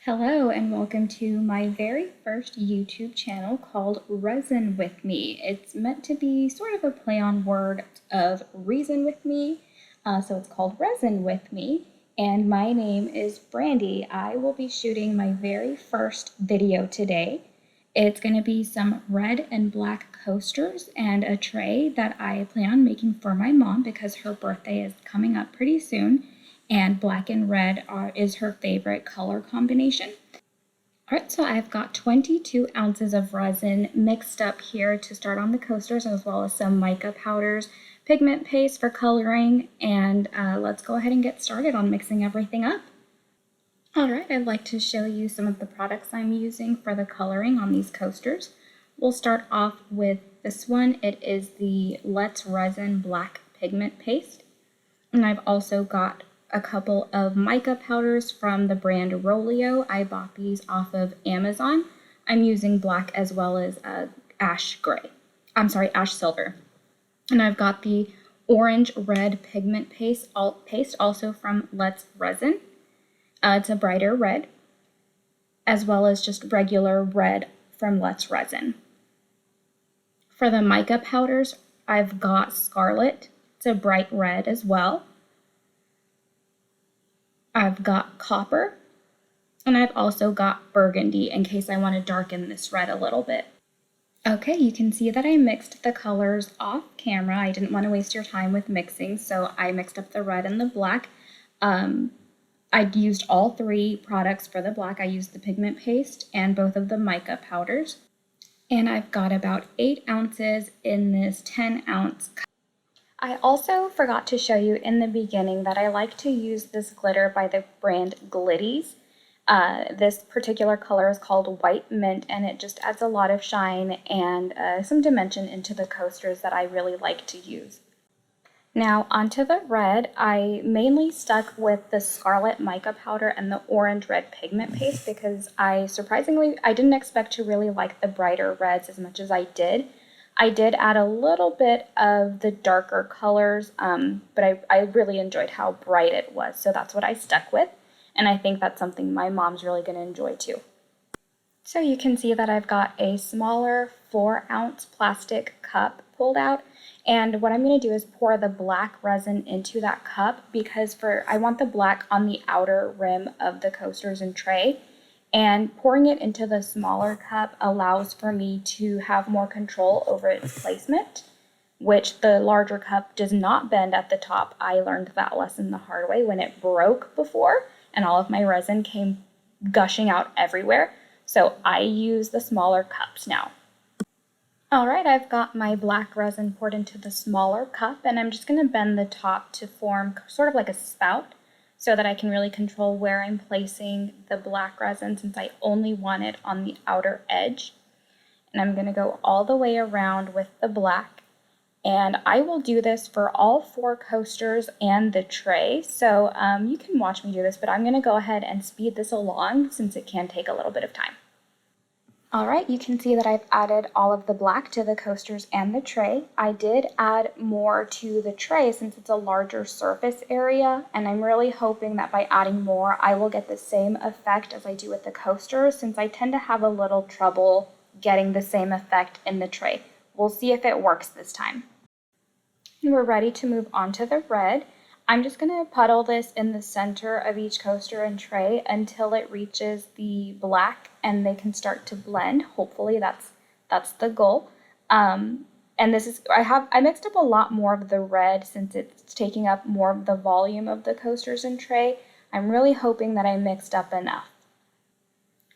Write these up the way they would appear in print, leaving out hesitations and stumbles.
Hello and welcome to my very first YouTube channel called Resin with Me. It's meant to be sort of a play on word of reason with me, so it's called Resin with Me, and my name is Brandy. I will be shooting my very first video today. It's going to be some red and black coasters and a tray that I plan on making for my mom because her birthday is coming up pretty soon. And black and red is her favorite color combination. All right, so I've got 22 ounces of resin mixed up here to start on the coasters, as well as some mica powders, pigment paste for coloring, and let's go ahead and get started on mixing everything up. All right, I'd like to show you some of the products I'm using for the coloring on these coasters. We'll start off with this one. It is the Let's Resin Black Pigment Paste, and I've also got a couple of mica powders from the brand Rolio. I bought these off of Amazon. I'm using black as well as ash silver. And I've got the orange red pigment paste also from Let's Resin. It's a brighter red, as well as just regular red from Let's Resin. For the mica powders, I've got Scarlet. It's a bright red as well. I've got Copper, and I've also got Burgundy in case I want to darken this red a little bit. Okay, you can see that I mixed the colors off camera. I didn't want to waste your time with mixing, so I mixed up the red and the black. I used all three products for the black. I used the pigment paste and both of the mica powders. And I've got about 8 ounces in this 10-ounce cup. I also forgot to show you in the beginning that I like to use this glitter by the brand Glitties. This particular color is called White Mint, and it just adds a lot of shine and some dimension into the coasters that I really like to use. Now onto the red, I mainly stuck with the Scarlet mica powder and the orange red pigment paste because I didn't expect to really like the brighter reds as much as I did. I did add a little bit of the darker colors, but I really enjoyed how bright it was, so that's what I stuck with, and I think that's something my mom's really going to enjoy too. So you can see that I've got a smaller 4-ounce plastic cup pulled out, and what I'm going to do is pour the black resin into that cup because I want the black on the outer rim of the coasters and tray. And pouring it into the smaller cup allows for me to have more control over its placement, which the larger cup does not bend at the top. I learned that lesson the hard way when it broke before and all of my resin came gushing out everywhere. So I use the smaller cups now. All right, I've got my black resin poured into the smaller cup, and I'm just going to bend the top to form sort of like a spout, so that I can really control where I'm placing the black resin since I only want it on the outer edge. And I'm going to go all the way around with the black. And I will do this for all 4 coasters and the tray. So you can watch me do this, but I'm going to go ahead and speed this along since it can take a little bit of time. All right, you can see that I've added all of the black to the coasters and the tray. I did add more to the tray since it's a larger surface area, and I'm really hoping that by adding more, I will get the same effect as I do with the coasters since I tend to have a little trouble getting the same effect in the tray. We'll see if it works this time. And we're ready to move on to the red. I'm just going to puddle this in the center of each coaster and tray until it reaches the black and they can start to blend. Hopefully that's the goal. And this is I mixed up a lot more of the red since it's taking up more of the volume of the coasters and tray. I'm really hoping that I mixed up enough.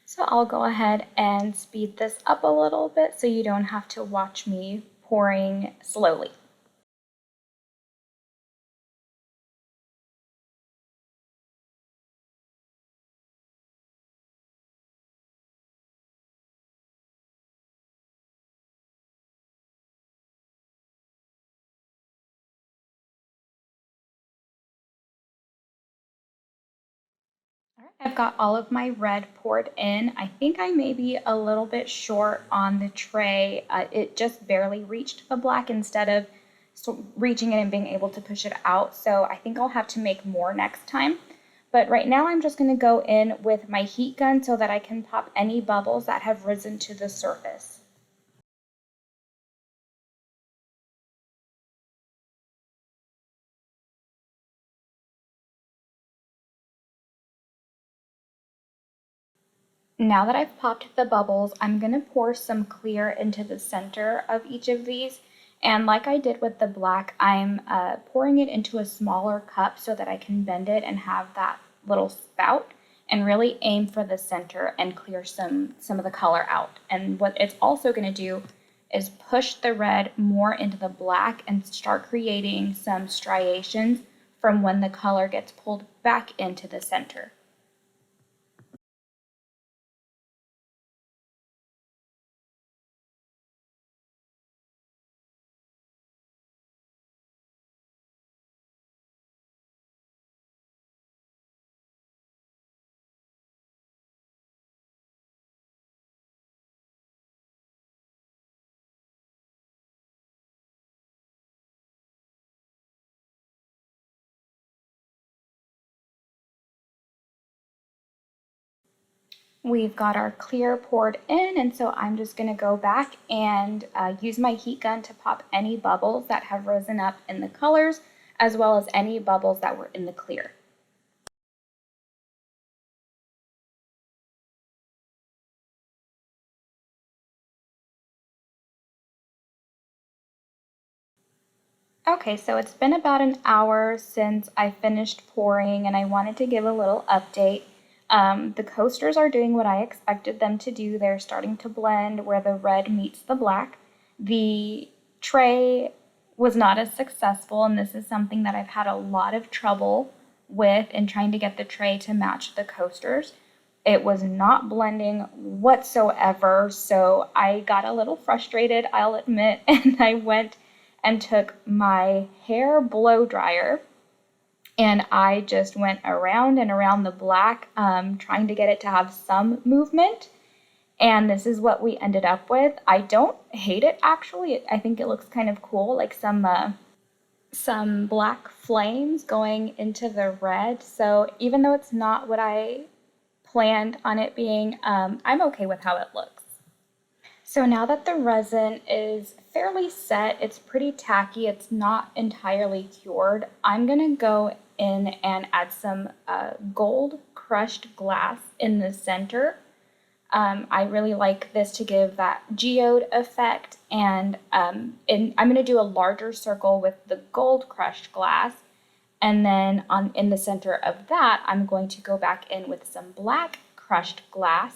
So I'll go ahead and speed this up a little bit so you don't have to watch me pouring slowly. All right, I've got all of my red poured in. I think I may be a little bit short on the tray. It just barely reached the black instead of reaching it and being able to push it out. So I think I'll have to make more next time. But right now I'm just going to go in with my heat gun so that I can pop any bubbles that have risen to the surface. Now that I've popped the bubbles, I'm going to pour some clear into the center of each of these. And like I did with the black, I'm pouring it into a smaller cup so that I can bend it and have that little spout and really aim for the center and clear some of the color out. And what it's also going to do is push the red more into the black and start creating some striations from when the color gets pulled back into the center. We've got our clear poured in, and so I'm just going to go back and use my heat gun to pop any bubbles that have risen up in the colors, as well as any bubbles that were in the clear. Okay, so it's been about an hour since I finished pouring, and I wanted to give a little update. The coasters are doing what I expected them to do. They're starting to blend where the red meets the black. The tray was not as successful, and this is something that I've had a lot of trouble with in trying to get the tray to match the coasters. It was not blending whatsoever, so I got a little frustrated, I'll admit, and I went and took my hair blow dryer and I just went around and around the black, trying to get it to have some movement. And this is what we ended up with. I don't hate it, actually. I think it looks kind of cool, like some black flames going into the red. So even though it's not what I planned on it being, I'm okay with how it looks. So now that the resin is fairly set, it's pretty tacky, it's not entirely cured, I'm gonna go in and add some gold crushed glass in the center. I really like this to give that geode effect, and I'm gonna do a larger circle with the gold crushed glass, and then in the center of that, I'm going to go back in with some black crushed glass.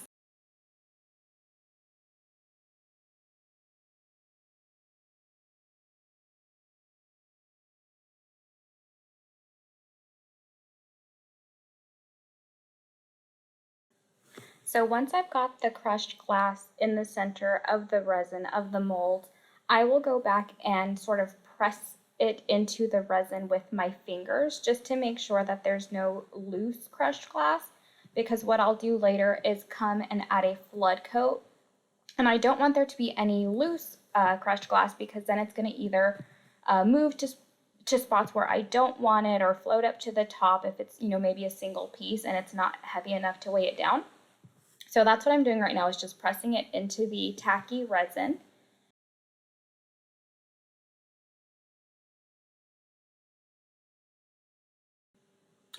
So once I've got the crushed glass in the center of the resin of the mold, I will go back and sort of press it into the resin with my fingers just to make sure that there's no loose crushed glass, because what I'll do later is come and add a flood coat, and I don't want there to be any loose crushed glass, because then it's going to either move to spots where I don't want it or float up to the top if it's, maybe a single piece and it's not heavy enough to weigh it down. So that's what I'm doing right now, is just pressing it into the tacky resin.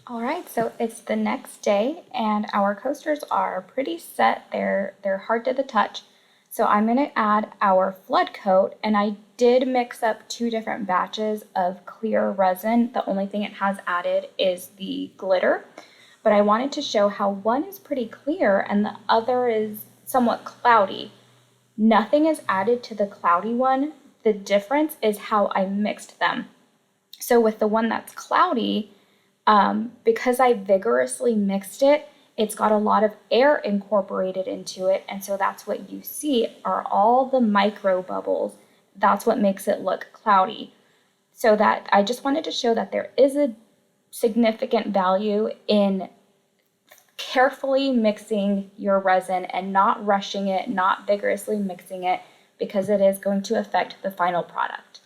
All right, so it's the next day and our coasters are pretty set. They're hard to the touch. So I'm going to add our flood coat, and I did mix up two different batches of clear resin. The only thing it has added is the glitter, but I wanted to show how one is pretty clear and the other is somewhat cloudy. Nothing is added to the cloudy one. The difference is how I mixed them. So with the one that's cloudy, because I vigorously mixed it, it's got a lot of air incorporated into it, and so that's what you see are all the micro bubbles. That's what makes it look cloudy. So that I just wanted to show that there is a significant value in carefully mixing your resin and not rushing it, not vigorously mixing it, because it is going to affect the final product.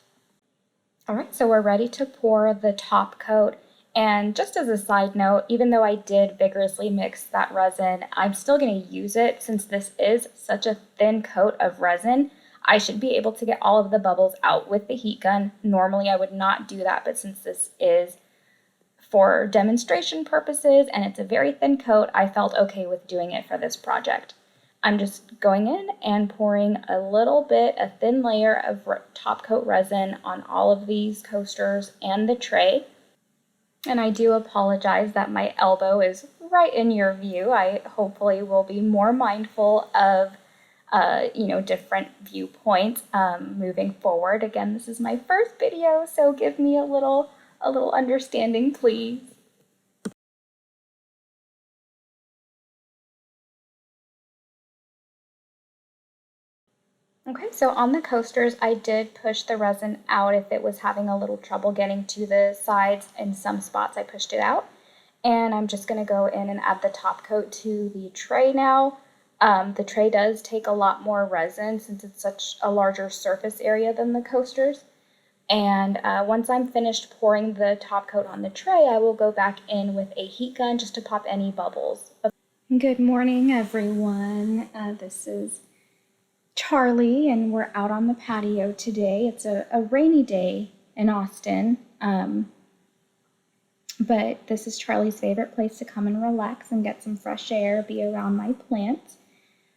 All right, so we're ready to pour the top coat, And just as a side note, even though I did vigorously mix that resin, I'm still going to use it since this is such a thin coat of resin. I should be able to get all of the bubbles out with the heat gun. Normally I would not do that, but since this is for demonstration purposes and it's a very thin coat, I felt okay with doing it for this project. I'm just going in and pouring a little bit, a thin layer of top coat resin on all of these coasters and the tray. And I do apologize that my elbow is right in your view. I hopefully will be more mindful of different viewpoints moving forward. Again, this is my first video, so give me a little understanding, please. Okay, so on the coasters, I did push the resin out if it was having a little trouble getting to the sides. In some spots, I pushed it out. And I'm just going to go in and add the top coat to the tray now. The tray does take a lot more resin since it's such a larger surface area than the coasters. And once I'm finished pouring the top coat on the tray, I will go back in with a heat gun just to pop any bubbles. Good morning, everyone. This is Charlie, and we're out on the patio today. It's a rainy day in Austin, but this is Charlie's favorite place to come and relax and get some fresh air, be around my plants.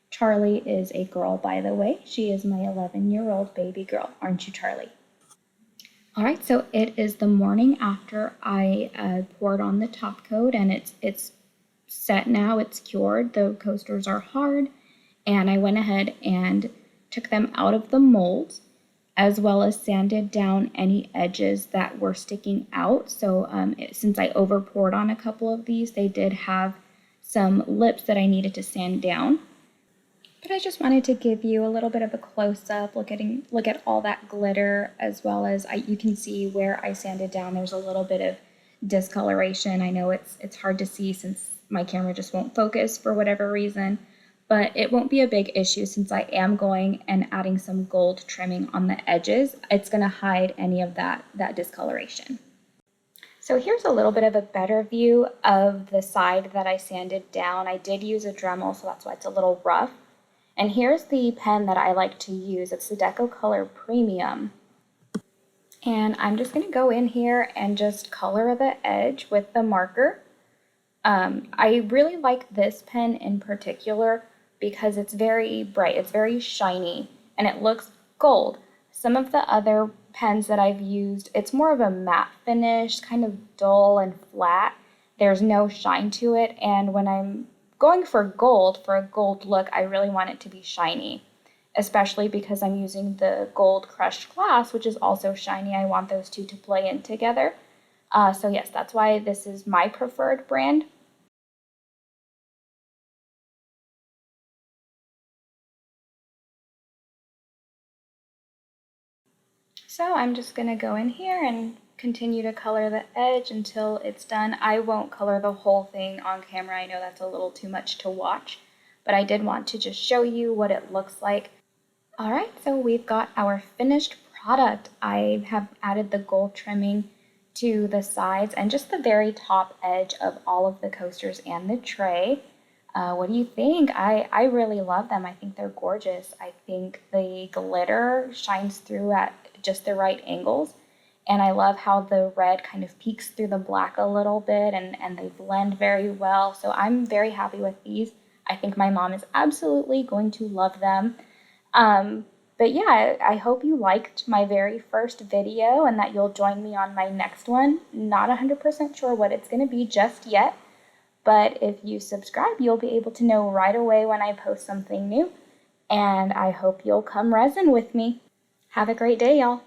Charlie is a girl, by the way. She is my 11-year-old baby girl. Aren't you, Charlie? All right, so it is the morning after I poured on the top coat, and it's set now. It's cured. The coasters are hard. And I went ahead and took them out of the molds, as well as sanded down any edges that were sticking out. So since I over poured on a couple of these, they did have some lips that I needed to sand down. But I just wanted to give you a little bit of a close-up, look at all that glitter, as well as you can see where I sanded down. There's a little bit of discoloration. I know it's hard to see since my camera just won't focus for whatever reason. But it won't be a big issue since I am going and adding some gold trimming on the edges. It's going to hide any of that discoloration. So here's a little bit of a better view of the side that I sanded down. I did use a Dremel, so that's why it's a little rough. And here's the pen that I like to use. It's the Deco Color Premium. And I'm just going to go in here and just color the edge with the marker. I really like this pen in particular because it's very bright, it's very shiny, and it looks gold. Some of the other pens that I've used, it's more of a matte finish, kind of dull and flat. There's no shine to it, and when I'm going for a gold look, I really want it to be shiny, especially because I'm using the gold crushed glass, which is also shiny. I want those two to play in together. So yes, that's why this is my preferred brand. So I'm just going to go in here and continue to color the edge until it's done. I won't color the whole thing on camera. I know that's a little too much to watch, but I did want to just show you what it looks like. All right, so we've got our finished product. I have added the gold trimming to the sides and just the very top edge of all of the coasters and the tray. What do you think? I really love them. I think they're gorgeous. I think the glitter shines through at just the right angles. And I love how the red kind of peeks through the black a little bit and they blend very well. So I'm very happy with these. I think my mom is absolutely going to love them. But yeah, I hope you liked my very first video and that you'll join me on my next one. Not 100% sure what it's going to be just yet. But if you subscribe, you'll be able to know right away when I post something new. And I hope you'll come resin with me. Have a great day, y'all.